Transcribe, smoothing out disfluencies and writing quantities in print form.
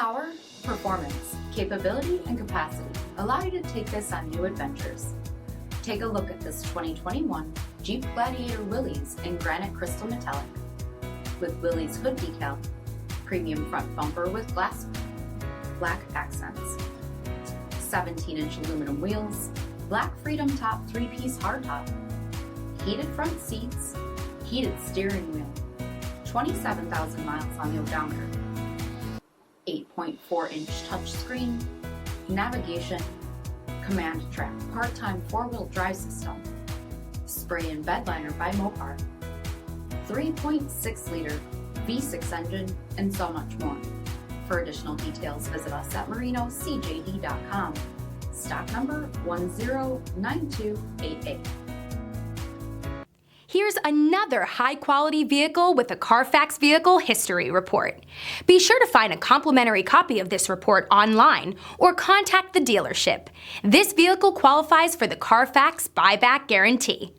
Power, performance, capability, and capacity allow you to take this on new adventures. Take a look at this 2021 Jeep Gladiator Willys in granite crystal metallic. With Willys hood decal, premium front bumper with glass black accents, 17-inch aluminum wheels, black Freedom Top 3-piece hardtop, heated front seats, heated steering wheel, 27,000 miles on the odometer, 8.4-inch touchscreen, navigation, command track part-time 4-wheel drive system, spray and bed liner by MOPAR, 3.6-liter V6 engine, and so much more. For additional details, visit us at marinocjd.com. Stock number 109288. Here's another high-quality vehicle with a CARFAX vehicle history report. Be sure to find a complimentary copy of this report online or contact the dealership. This vehicle qualifies for the CARFAX buyback guarantee.